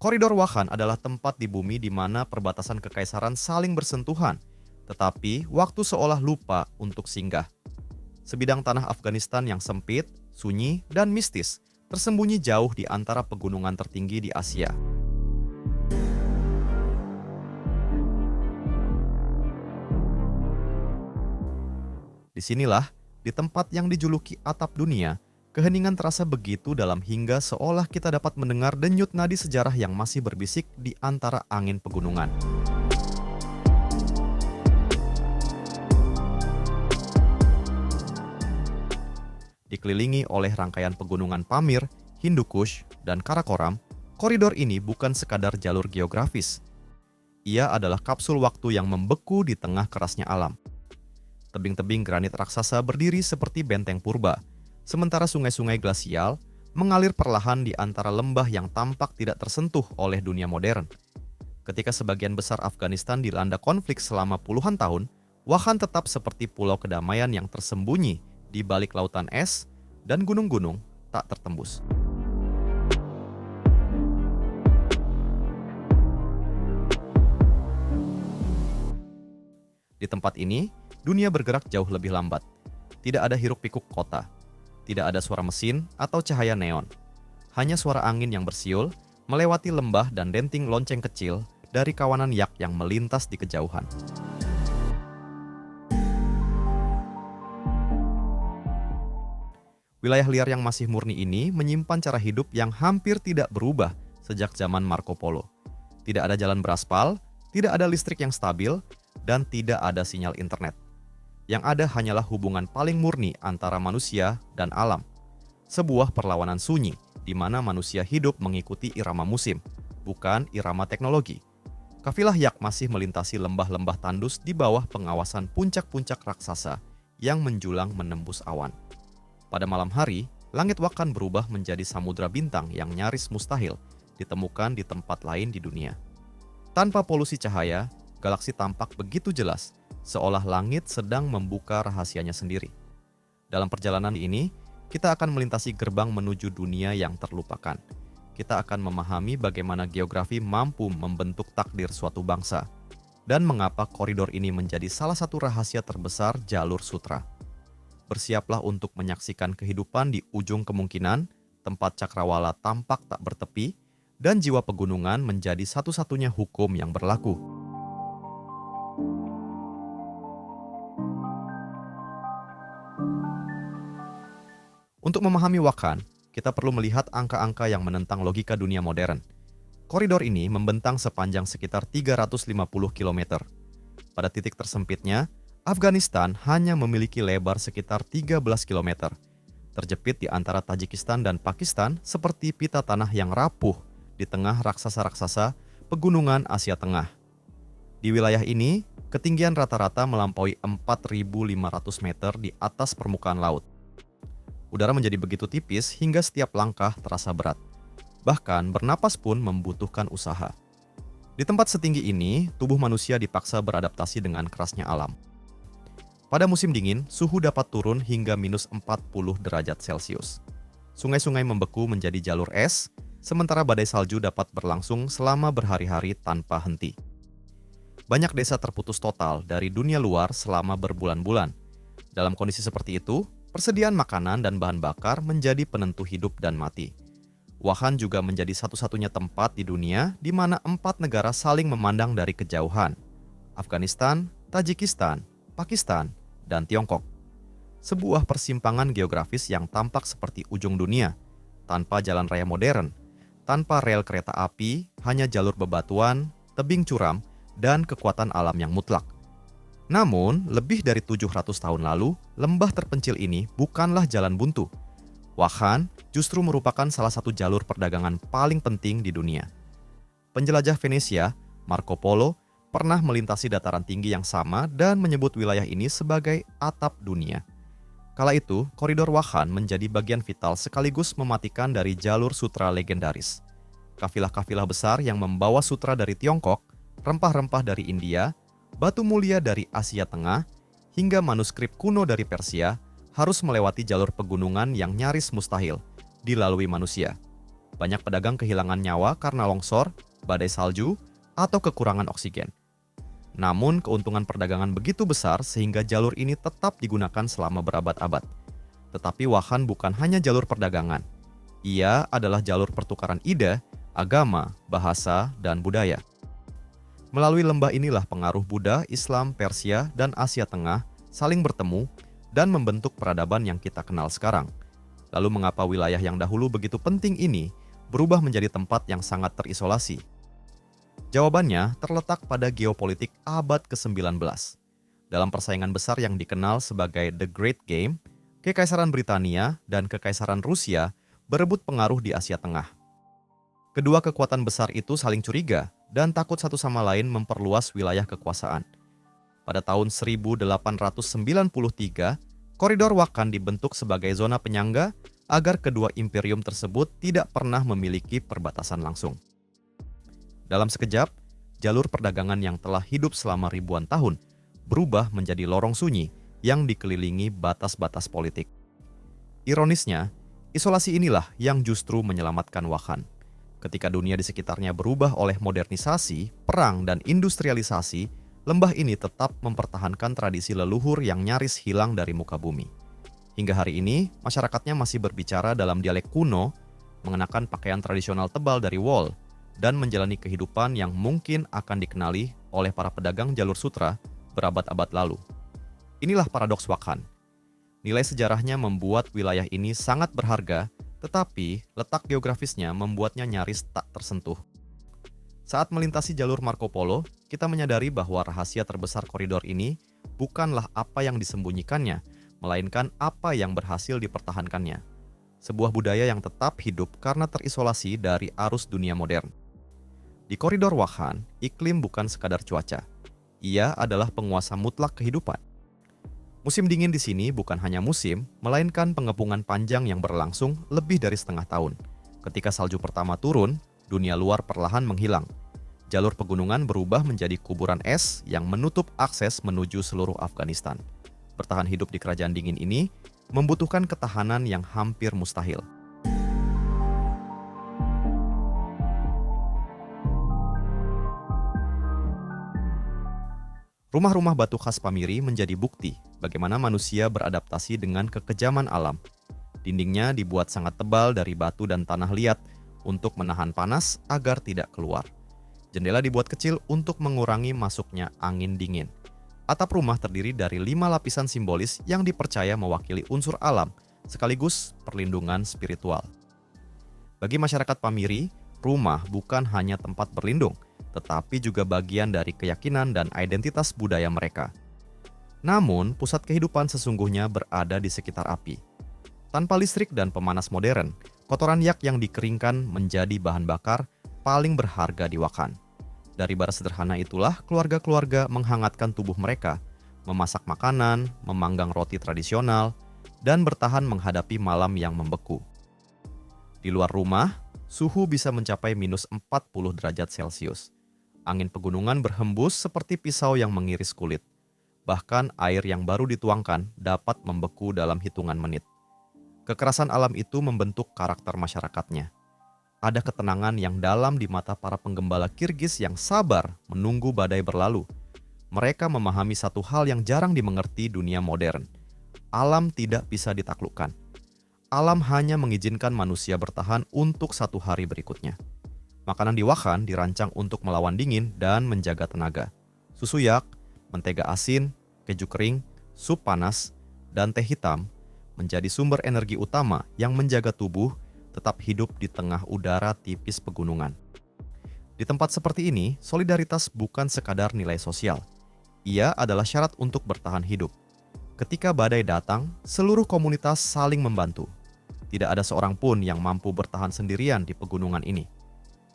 Koridor Wakhan adalah tempat di bumi di mana perbatasan kekaisaran saling bersentuhan, tetapi waktu seolah lupa untuk singgah. Sebidang tanah Afghanistan yang sempit, sunyi, dan mistis tersembunyi jauh di antara pegunungan tertinggi di Asia. Disinilah, di tempat yang dijuluki atap dunia, keheningan terasa begitu dalam hingga seolah kita dapat mendengar denyut nadi sejarah yang masih berbisik di antara angin pegunungan. Dikelilingi oleh rangkaian pegunungan Pamir, Hindu Kush, dan Karakoram, koridor ini bukan sekadar jalur geografis. Ia adalah kapsul waktu yang membeku di tengah kerasnya alam. Tebing-tebing granit raksasa berdiri seperti benteng purba, sementara sungai-sungai glasial mengalir perlahan di antara lembah yang tampak tidak tersentuh oleh dunia modern. Ketika sebagian besar Afghanistan dilanda konflik selama puluhan tahun, Wakhan tetap seperti pulau kedamaian yang tersembunyi di balik lautan es dan gunung-gunung tak tertembus. Di tempat ini, dunia bergerak jauh lebih lambat. Tidak ada hiruk-pikuk kota. Tidak ada suara mesin atau cahaya neon. Hanya suara angin yang bersiul melewati lembah dan denting lonceng kecil dari kawanan yak yang melintas di kejauhan. Wilayah liar yang masih murni ini menyimpan cara hidup yang hampir tidak berubah sejak zaman Marco Polo. Tidak ada jalan beraspal, tidak ada listrik yang stabil, dan tidak ada sinyal internet. Yang ada hanyalah hubungan paling murni antara manusia dan alam. Sebuah perlawanan sunyi, di mana manusia hidup mengikuti irama musim, bukan irama teknologi. Kafilah yak masih melintasi lembah-lembah tandus di bawah pengawasan puncak-puncak raksasa yang menjulang menembus awan. Pada malam hari, langit Wakhan berubah menjadi samudra bintang yang nyaris mustahil ditemukan di tempat lain di dunia. Tanpa polusi cahaya, galaksi tampak begitu jelas, seolah langit sedang membuka rahasianya sendiri. Dalam perjalanan ini, kita akan melintasi gerbang menuju dunia yang terlupakan. Kita akan memahami bagaimana geografi mampu membentuk takdir suatu bangsa, dan mengapa koridor ini menjadi salah satu rahasia terbesar jalur sutra. Bersiaplah untuk menyaksikan kehidupan di ujung kemungkinan, tempat cakrawala tampak tak bertepi, dan jiwa pegunungan menjadi satu-satunya hukum yang berlaku. Untuk memahami Wakhan, kita perlu melihat angka-angka yang menentang logika dunia modern. Koridor ini membentang sepanjang sekitar 350 km. Pada titik tersempitnya, Afghanistan hanya memiliki lebar sekitar 13 km, terjepit di antara Tajikistan dan Pakistan seperti pita tanah yang rapuh di tengah raksasa-raksasa pegunungan Asia Tengah. Di wilayah ini, ketinggian rata-rata melampaui 4.500 meter di atas permukaan laut. Udara menjadi begitu tipis hingga setiap langkah terasa berat. Bahkan bernapas pun membutuhkan usaha. Di tempat setinggi ini, tubuh manusia dipaksa beradaptasi dengan kerasnya alam. Pada musim dingin, suhu dapat turun hingga minus 40 derajat Celcius. Sungai-sungai membeku menjadi jalur es, sementara badai salju dapat berlangsung selama berhari-hari tanpa henti. Banyak desa terputus total dari dunia luar selama berbulan-bulan. Dalam kondisi seperti itu, persediaan makanan dan bahan bakar menjadi penentu hidup dan mati. Wakhan juga menjadi satu-satunya tempat di dunia di mana 4 negara saling memandang dari kejauhan: Afghanistan, Tajikistan, Pakistan, dan Tiongkok. Sebuah persimpangan geografis yang tampak seperti ujung dunia, tanpa jalan raya modern, tanpa rel kereta api, hanya jalur bebatuan, tebing curam, dan kekuatan alam yang mutlak. Namun, lebih dari 700 tahun lalu, lembah terpencil ini bukanlah jalan buntu. Wakhan justru merupakan salah satu jalur perdagangan paling penting di dunia. Penjelajah Venesia, Marco Polo, pernah melintasi dataran tinggi yang sama dan menyebut wilayah ini sebagai atap dunia. Kala itu, koridor Wakhan menjadi bagian vital sekaligus mematikan dari jalur sutra legendaris. Kafilah-kafilah besar yang membawa sutra dari Tiongkok, rempah-rempah dari India, batu mulia dari Asia Tengah, hingga manuskrip kuno dari Persia harus melewati jalur pegunungan yang nyaris mustahil dilalui manusia. Banyak pedagang kehilangan nyawa karena longsor, badai salju, atau kekurangan oksigen. Namun, keuntungan perdagangan begitu besar sehingga jalur ini tetap digunakan selama berabad-abad. Tetapi Wakhan bukan hanya jalur perdagangan. Ia adalah jalur pertukaran ide, agama, bahasa, dan budaya. Melalui lembah inilah pengaruh Buddha, Islam, Persia, dan Asia Tengah saling bertemu dan membentuk peradaban yang kita kenal sekarang. Lalu mengapa wilayah yang dahulu begitu penting ini berubah menjadi tempat yang sangat terisolasi? Jawabannya terletak pada geopolitik abad ke-19. Dalam persaingan besar yang dikenal sebagai The Great Game, Kekaisaran Britania dan Kekaisaran Rusia berebut pengaruh di Asia Tengah. Kedua kekuatan besar itu saling curiga dan takut satu sama lain memperluas wilayah kekuasaan. Pada tahun 1893, koridor Wakhan dibentuk sebagai zona penyangga agar kedua imperium tersebut tidak pernah memiliki perbatasan langsung. Dalam sekejap, jalur perdagangan yang telah hidup selama ribuan tahun berubah menjadi lorong sunyi yang dikelilingi batas-batas politik. Ironisnya, isolasi inilah yang justru menyelamatkan Wakhan. Ketika dunia di sekitarnya berubah oleh modernisasi, perang, dan industrialisasi, lembah ini tetap mempertahankan tradisi leluhur yang nyaris hilang dari muka bumi. Hingga hari ini, masyarakatnya masih berbicara dalam dialek kuno, mengenakan pakaian tradisional tebal dari wol, dan menjalani kehidupan yang mungkin akan dikenali oleh para pedagang jalur sutra berabad-abad lalu. Inilah paradoks Wakhan. Nilai sejarahnya membuat wilayah ini sangat berharga, tetapi letak geografisnya membuatnya nyaris tak tersentuh. Saat melintasi jalur Marco Polo, kita menyadari bahwa rahasia terbesar koridor ini bukanlah apa yang disembunyikannya, melainkan apa yang berhasil dipertahankannya. Sebuah budaya yang tetap hidup karena terisolasi dari arus dunia modern. Di koridor Wakhan, iklim bukan sekadar cuaca. Ia adalah penguasa mutlak kehidupan. Musim dingin di sini bukan hanya musim, melainkan pengepungan panjang yang berlangsung lebih dari setengah tahun. Ketika salju pertama turun, dunia luar perlahan menghilang. Jalur pegunungan berubah menjadi kuburan es yang menutup akses menuju seluruh Afghanistan. Bertahan hidup di kerajaan dingin ini membutuhkan ketahanan yang hampir mustahil. Rumah-rumah batu khas Pamiri menjadi bukti bagaimana manusia beradaptasi dengan kekejaman alam. Dindingnya dibuat sangat tebal dari batu dan tanah liat untuk menahan panas agar tidak keluar. Jendela dibuat kecil untuk mengurangi masuknya angin dingin. Atap rumah terdiri dari 5 lapisan simbolis yang dipercaya mewakili unsur alam, sekaligus perlindungan spiritual. Bagi masyarakat Pamiri, rumah bukan hanya tempat berlindung, tetapi juga bagian dari keyakinan dan identitas budaya mereka. Namun, pusat kehidupan sesungguhnya berada di sekitar api. Tanpa listrik dan pemanas modern, kotoran yak yang dikeringkan menjadi bahan bakar paling berharga di Wakhan. Dari bara sederhana itulah keluarga-keluarga menghangatkan tubuh mereka, memasak makanan, memanggang roti tradisional, dan bertahan menghadapi malam yang membeku. Di luar rumah, suhu bisa mencapai minus 40 derajat Celcius. Angin pegunungan berhembus seperti pisau yang mengiris kulit. Bahkan air yang baru dituangkan dapat membeku dalam hitungan menit. Kekerasan alam itu membentuk karakter masyarakatnya. Ada ketenangan yang dalam di mata para penggembala Kirgiz yang sabar menunggu badai berlalu. Mereka memahami satu hal yang jarang dimengerti dunia modern. Alam tidak bisa ditaklukkan. Alam hanya mengizinkan manusia bertahan untuk satu hari berikutnya. Makanan di Wakhan dirancang untuk melawan dingin dan menjaga tenaga. Susu yak, mentega asin, keju kering, sup panas, dan teh hitam menjadi sumber energi utama yang menjaga tubuh tetap hidup di tengah udara tipis pegunungan. Di tempat seperti ini, solidaritas bukan sekadar nilai sosial. Ia adalah syarat untuk bertahan hidup. Ketika badai datang, seluruh komunitas saling membantu. Tidak ada seorang pun yang mampu bertahan sendirian di pegunungan ini.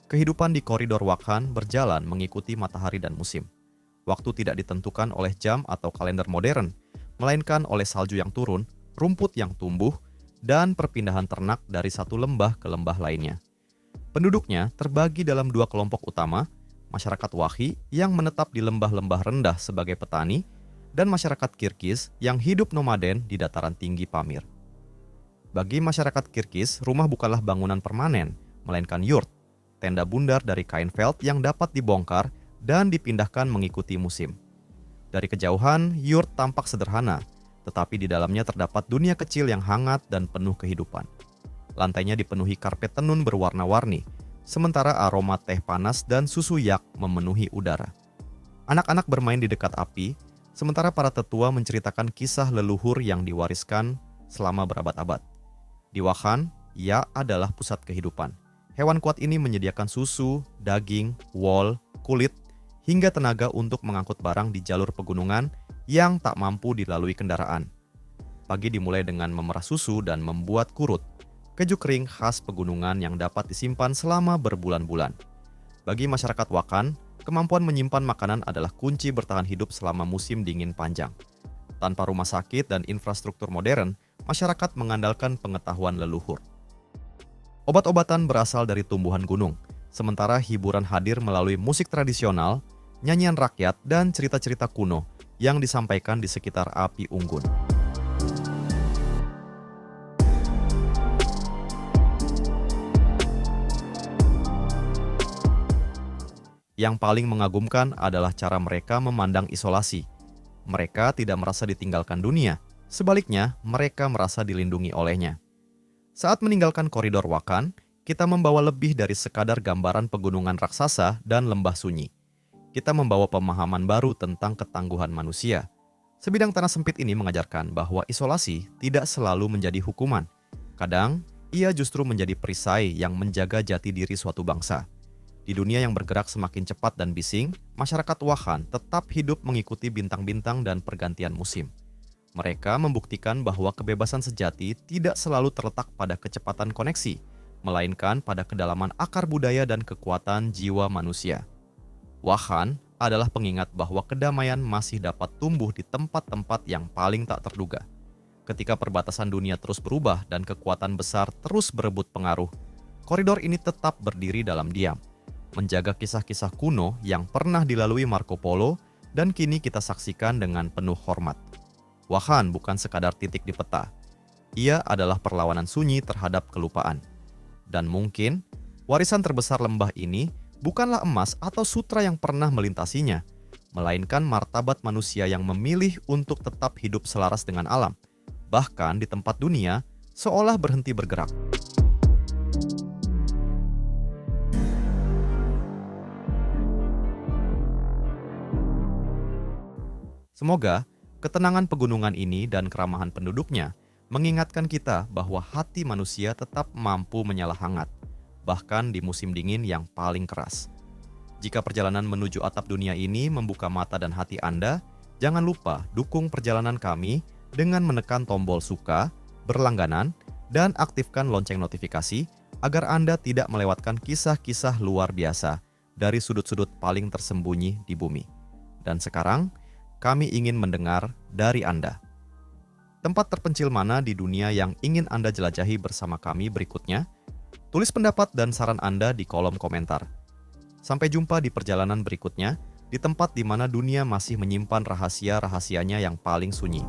Kehidupan di koridor Wakhan berjalan mengikuti matahari dan musim. Waktu tidak ditentukan oleh jam atau kalender modern, melainkan oleh salju yang turun, rumput yang tumbuh, dan perpindahan ternak dari satu lembah ke lembah lainnya. Penduduknya terbagi dalam 2 kelompok utama, masyarakat Wakhi yang menetap di lembah-lembah rendah sebagai petani, dan masyarakat Kirgiz yang hidup nomaden di dataran tinggi Pamir. Bagi masyarakat Kirgiz, rumah bukanlah bangunan permanen, melainkan yurt, tenda bundar dari kain felt yang dapat dibongkar dan dipindahkan mengikuti musim. Dari kejauhan, yurt tampak sederhana, tetapi di dalamnya terdapat dunia kecil yang hangat dan penuh kehidupan. Lantainya dipenuhi karpet tenun berwarna-warni, sementara aroma teh panas dan susu yak memenuhi udara. Anak-anak bermain di dekat api, sementara para tetua menceritakan kisah leluhur yang diwariskan selama berabad-abad. Di Wakhan, ia adalah pusat kehidupan. Hewan kuat ini menyediakan susu, daging, wol, kulit, hingga tenaga untuk mengangkut barang di jalur pegunungan yang tak mampu dilalui kendaraan. Pagi dimulai dengan memerah susu dan membuat kurut, keju kering khas pegunungan yang dapat disimpan selama berbulan-bulan. Bagi masyarakat Wakhan, kemampuan menyimpan makanan adalah kunci bertahan hidup selama musim dingin panjang. Tanpa rumah sakit dan infrastruktur modern, masyarakat mengandalkan pengetahuan leluhur. Obat-obatan berasal dari tumbuhan gunung, sementara hiburan hadir melalui musik tradisional, nyanyian rakyat, dan cerita-cerita kuno yang disampaikan di sekitar api unggun. Yang paling mengagumkan adalah cara mereka memandang isolasi. Mereka tidak merasa ditinggalkan dunia, sebaliknya mereka merasa dilindungi olehnya. Saat meninggalkan koridor Wakhan, kita membawa lebih dari sekadar gambaran pegunungan raksasa dan lembah sunyi. Kita membawa pemahaman baru tentang ketangguhan manusia. Sebidang tanah sempit ini mengajarkan bahwa isolasi tidak selalu menjadi hukuman. Kadang, ia justru menjadi perisai yang menjaga jati diri suatu bangsa. Di dunia yang bergerak semakin cepat dan bising, masyarakat Wakhan tetap hidup mengikuti bintang-bintang dan pergantian musim. Mereka membuktikan bahwa kebebasan sejati tidak selalu terletak pada kecepatan koneksi, melainkan pada kedalaman akar budaya dan kekuatan jiwa manusia. Wakhan adalah pengingat bahwa kedamaian masih dapat tumbuh di tempat-tempat yang paling tak terduga. Ketika perbatasan dunia terus berubah dan kekuatan besar terus berebut pengaruh, koridor ini tetap berdiri dalam diam, menjaga kisah-kisah kuno yang pernah dilalui Marco Polo dan kini kita saksikan dengan penuh hormat. Wakhan bukan sekadar titik di peta. Ia adalah perlawanan sunyi terhadap kelupaan. Dan mungkin, warisan terbesar lembah ini bukanlah emas atau sutra yang pernah melintasinya, melainkan martabat manusia yang memilih untuk tetap hidup selaras dengan alam, bahkan di tempat dunia seolah berhenti bergerak. Semoga ketenangan pegunungan ini dan keramahan penduduknya mengingatkan kita bahwa hati manusia tetap mampu menyala hangat, bahkan di musim dingin yang paling keras. Jika perjalanan menuju atap dunia ini membuka mata dan hati Anda, jangan lupa dukung perjalanan kami dengan menekan tombol suka, berlangganan, dan aktifkan lonceng notifikasi agar Anda tidak melewatkan kisah-kisah luar biasa dari sudut-sudut paling tersembunyi di bumi. Dan sekarang, kami ingin mendengar dari Anda. Tempat terpencil mana di dunia yang ingin Anda jelajahi bersama kami berikutnya? Tulis pendapat dan saran Anda di kolom komentar. Sampai jumpa di perjalanan berikutnya, di tempat di mana dunia masih menyimpan rahasia-rahasianya yang paling sunyi.